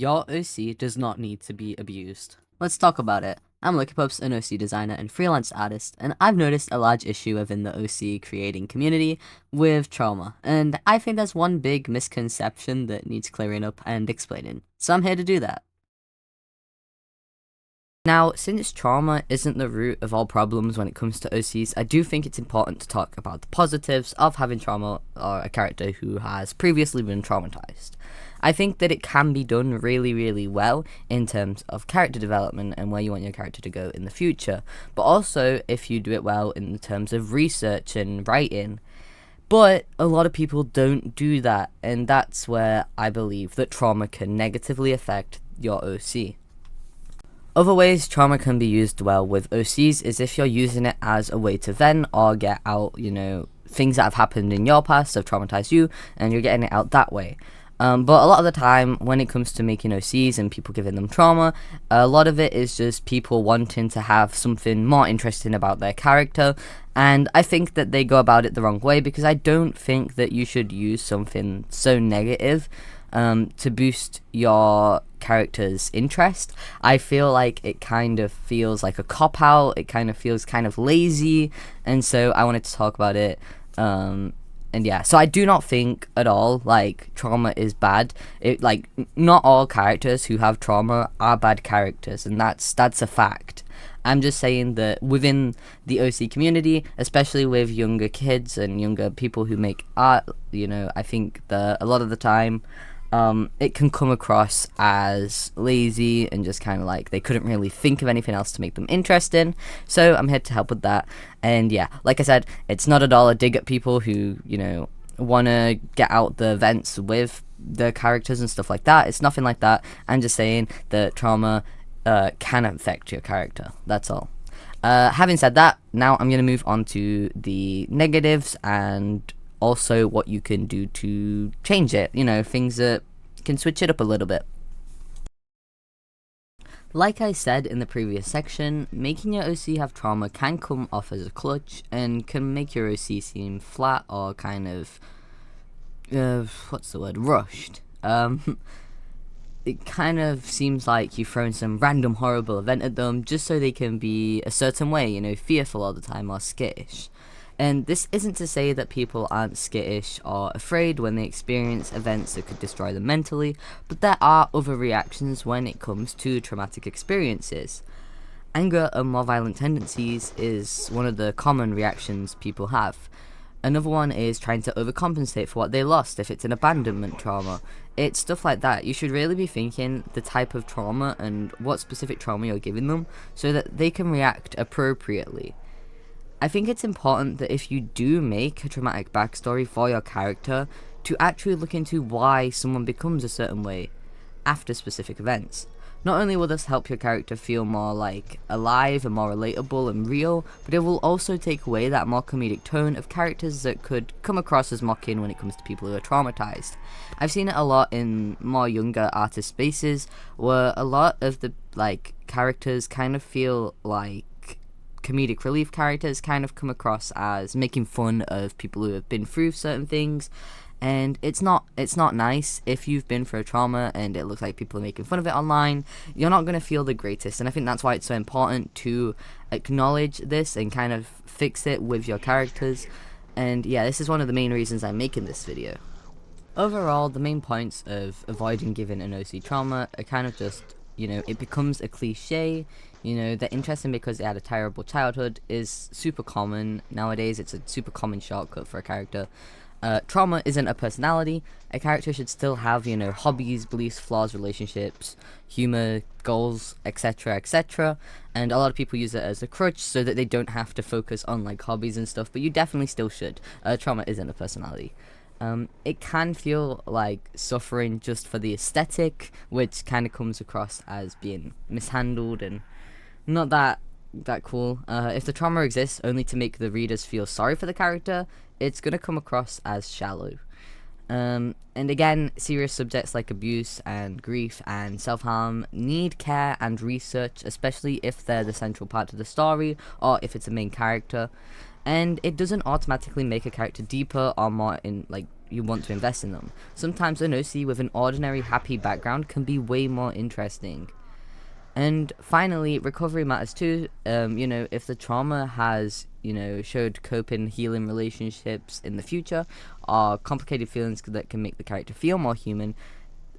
Your OC does not need to be abused. Let's talk about it. I'm Lickipop's an OC designer and freelance artist, and I've noticed a large issue within the OC creating community with trauma, and I think there's one big misconception that needs clearing up and explaining, so I'm here to do that. Now, since trauma isn't the root of all problems when it comes to OCs, I do think it's important to talk about the positives of having trauma or a character who has previously been traumatized. I think that it can be done really, really well in terms of character development and where you want your character to go in the future, but also if you do it well in terms of research and writing. But a lot of people don't do that, and that's where I believe that trauma can negatively affect your OC. Other ways trauma can be used well with OCs is if you're using it as a way to vent or get out, things that have happened in your past have traumatized you, and you're getting it out that way. But a lot of the time, when it comes to making OCs and people giving them trauma, a lot of it is just people wanting to have something more interesting about their character, and I think that they go about it the wrong way because I don't think that you should use something so negative to boost your character's interest. I feel like it kind of feels like a cop-out, it kind of feels kind of lazy, and so I wanted to talk about it. And yeah, so I do not think at all like trauma is bad. Not all characters who have trauma are bad characters, and that's a fact. I'm just saying that within the OC community, especially with younger kids and younger people who make art, I think that a lot of the time it can come across as lazy and just kind of like they couldn't really think of anything else to make them interesting. So I'm here to help with that. And yeah, like I said, it's not at all a dig at people who, want to get out the events with the characters and stuff like that. It's nothing like that. I'm just saying that trauma can affect your character. That's all. Having said that, now I'm going to move on to the negatives and also what you can do to change it, things that can switch it up a little bit. Like I said in the previous section, making your OC have trauma can come off as a clutch and can make your OC seem flat or kind of, rushed. It kind of seems like you've thrown some random horrible event at them just so they can be a certain way, fearful all the time or skittish. And this isn't to say that people aren't skittish or afraid when they experience events that could destroy them mentally, but there are other reactions when it comes to traumatic experiences. Anger and more violent tendencies is one of the common reactions people have. Another one is trying to overcompensate for what they lost if it's an abandonment trauma. It's stuff like that. You should really be thinking the type of trauma and what specific trauma you're giving them so that they can react appropriately. I think it's important that if you do make a traumatic backstory for your character, to actually look into why someone becomes a certain way after specific events. Not only will this help your character feel more like alive and more relatable and real, but it will also take away that more comedic tone of characters that could come across as mocking when it comes to people who are traumatized. I've seen it a lot in more younger artist spaces where a lot of the characters kind of feel like comedic relief characters kind of come across as making fun of people who have been through certain things, and it's not nice. If you've been through a trauma and it looks like people are making fun of it online, you're not going to feel the greatest, and I think that's why it's so important to acknowledge this and kind of fix it with your characters. And yeah, this is one of the main reasons I'm making this video. Overall, the main points of avoiding giving an OC trauma are kind of just, it becomes a cliche. They're interesting because they had a terrible childhood is super common nowadays. It's a super common shortcut for a character. Trauma isn't a personality. A character should still have, hobbies, beliefs, flaws, relationships, humor, goals, etc., etc. And a lot of people use it as a crutch so that they don't have to focus on hobbies and stuff, but you definitely still should. Trauma isn't a personality. It can feel like suffering just for the aesthetic, which kind of comes across as being mishandled and not that cool. If the trauma exists only to make the readers feel sorry for the character, it's going to come across as shallow. And again, serious subjects like abuse and grief and self-harm need care and research, especially if they're the central part of the story or if it's a main character. And it doesn't automatically make a character deeper or more you want to invest in them. Sometimes an OC with an ordinary happy background can be way more interesting. And finally, recovery matters too. If the trauma has, showed coping, healing relationships in the future, or complicated feelings that can make the character feel more human,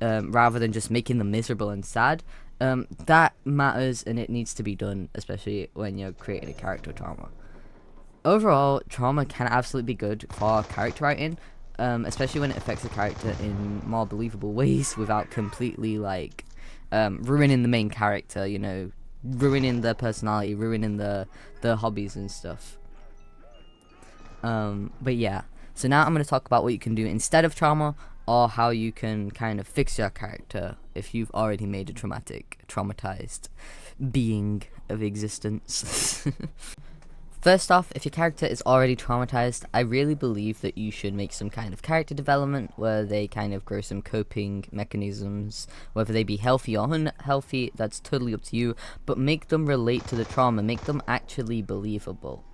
rather than just making them miserable and sad, that matters and it needs to be done, especially when you're creating a character with trauma. Overall, trauma can absolutely be good for character writing, especially when it affects the character in more believable ways without completely ruining the main character, ruining their personality, ruining the hobbies and stuff. But yeah, so now I'm going to talk about what you can do instead of trauma, or how you can kind of fix your character if you've already made a traumatized being of existence. First off, if your character is already traumatized, I really believe that you should make some kind of character development where they kind of grow some coping mechanisms, whether they be healthy or unhealthy, that's totally up to you, but make them relate to the trauma, make them actually believable.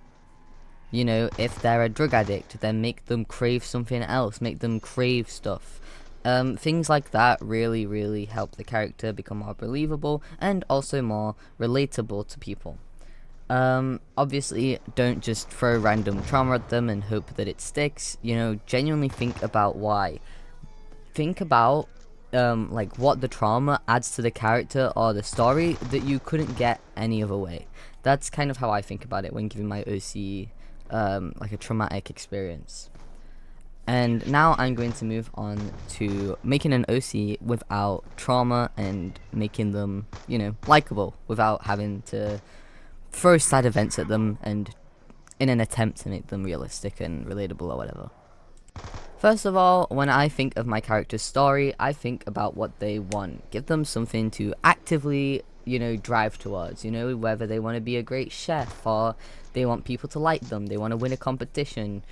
If they're a drug addict, then make them crave something else, make them crave stuff. Things like that really, really help the character become more believable and also more relatable to people. Obviously, don't just throw random trauma at them and hope that it sticks. Genuinely think about why. Think about, what the trauma adds to the character or the story that you couldn't get any other way. That's kind of how I think about it when giving my OC, a traumatic experience. And now I'm going to move on to making an OC without trauma and making them, likable without having to throw sad events at them and in an attempt to make them realistic and relatable or whatever. First of all, when I think of my character's story, I think about what they want. Give them something to actively, drive towards, whether they want to be a great chef or they want people to like them, they want to win a competition.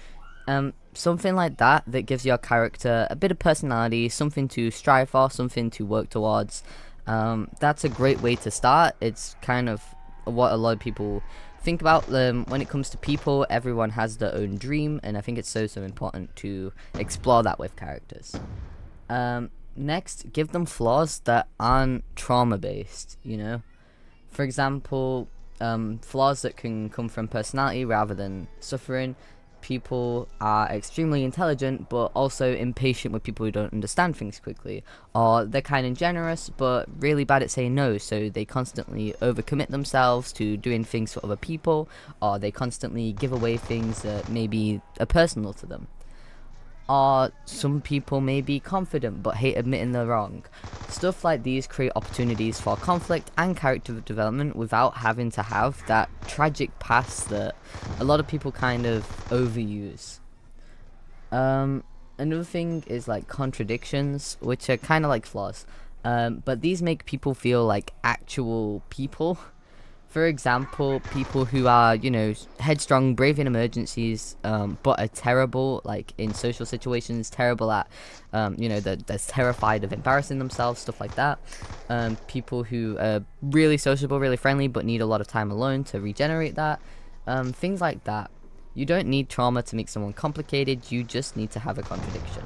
Something like that gives your character a bit of personality, something to strive for, something to work towards. That's a great way to start. It's kind of what a lot of people think about. When it comes to people, everyone has their own dream, and I think it's so important to explore that with characters. Next, give them flaws that aren't trauma based. For example, flaws that can come from personality rather than suffering. People are extremely intelligent but also impatient with people who don't understand things quickly, or they're kind of generous but really bad at saying no, so they constantly overcommit themselves to doing things for other people, or they constantly give away things that maybe are personal to them. Or some people may be confident but hate admitting they're wrong. Stuff like these create opportunities for conflict and character development without having to have that tragic past that a lot of people kind of overuse. Another thing is contradictions, which are kind of like flaws, but these make people feel like actual people. For example, people who are, headstrong, brave in emergencies, but are terrible, in social situations, terrible at, they're terrified of embarrassing themselves, stuff like that. People who are really sociable, really friendly, but need a lot of time alone to regenerate that. Things like that. You don't need trauma to make someone complicated, you just need to have a contradiction.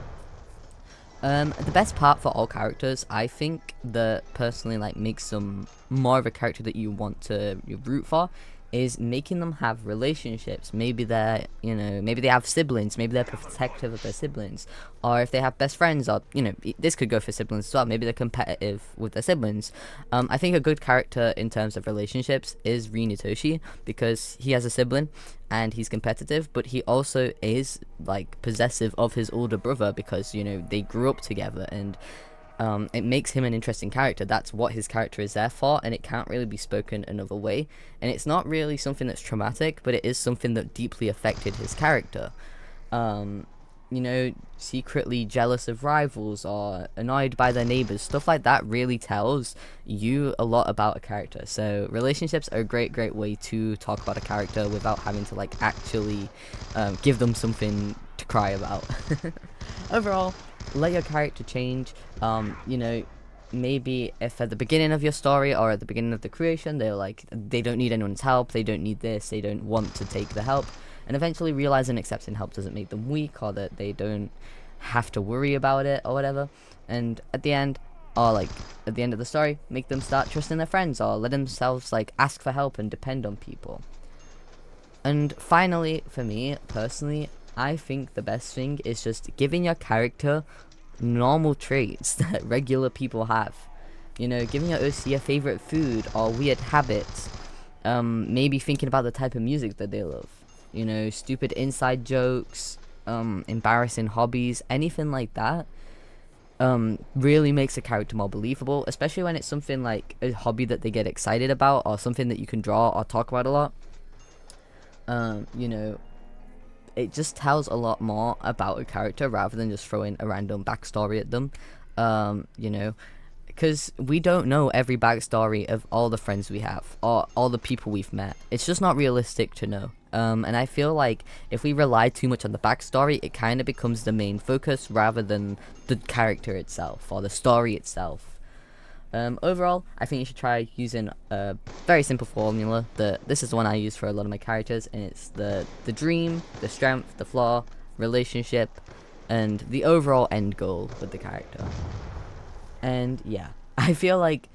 The best part for all characters, I think, that personally makes them more of a character that you want to root for, is making them have relationships. Maybe they're, maybe they have siblings, maybe they're protective of their siblings, or if they have best friends, or, this could go for siblings as well, maybe they're competitive with their siblings. I think a good character in terms of relationships is Rinatoshi, because he has a sibling, and he's competitive, but he also is, possessive of his older brother, because, they grew up together, and it makes him an interesting character. That's what his character is there for, and it can't really be spoken another way. And it's not really something that's traumatic, but it is something that deeply affected his character. Secretly jealous of rivals or annoyed by their neighbors, stuff like that really tells you a lot about a character. So relationships are a great way to talk about a character without having to actually give them something to cry about. Overall, let your character change. Maybe if at the beginning of your story or at the beginning of the creation they don't need anyone's help, they don't need this, they don't want to take the help, and eventually realizing accepting help doesn't make them weak, or that they don't have to worry about it or whatever. And at the end, or like at the end of the story, make them start trusting their friends or let themselves like ask for help and depend on people. And finally, for me personally, I think the best thing is just giving your character normal traits that regular people have. You know, giving your OC a favorite food or weird habits. Maybe thinking about the type of music that they love. You know, stupid inside jokes, embarrassing hobbies, anything like that. Really makes a character more believable, especially when it's something like a hobby that they get excited about or something that you can draw or talk about a lot. You know, it just tells a lot more about a character rather than just throwing a random backstory at them. You know, because we don't know every backstory of all the friends we have or all the people we've met. It's just not realistic to know. And I feel like if we rely too much on the backstory, it kind of becomes the main focus rather than the character itself or the story itself. Overall, I think you should try using a very simple formula. This is the one I use for a lot of my characters, and it's the dream, the strength, the flaw, relationship, and the overall end goal with the character. And yeah, I feel like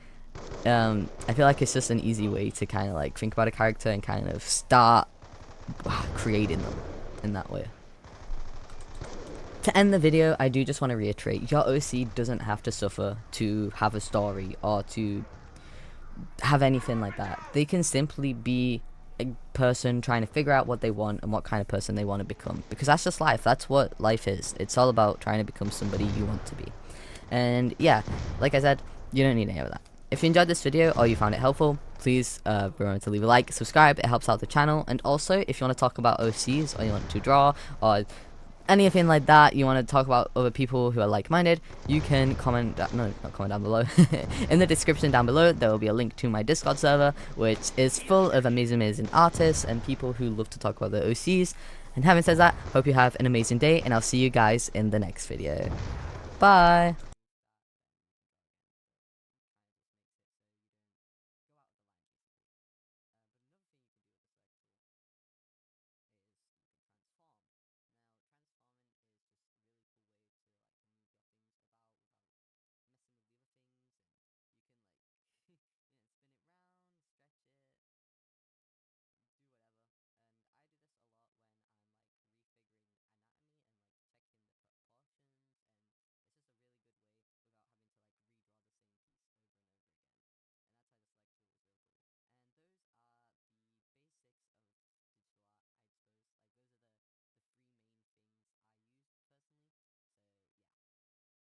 it's just an easy way to kind of like think about a character and kind of start creating them in that way. To end the video, I do just want to reiterate, your OC doesn't have to suffer to have a story or to have anything like that. They can simply be a person trying to figure out what they want and what kind of person they want to become. Because that's just life. That's what life is. It's all about trying to become somebody you want to be. And yeah, like I said, you don't need any of that. If you enjoyed this video or you found it helpful, please remember to leave a like, subscribe, it helps out the channel. And also, if you want to talk about OCs or you want to draw or anything like that, you want to talk about other people who are like-minded, you can comment, not comment down below. In the description down below, there will be a link to my Discord server, which is full of amazing artists and people who love to talk about their OCs. And having said that, hope you have an amazing day, and I'll see you guys in the next video. Bye!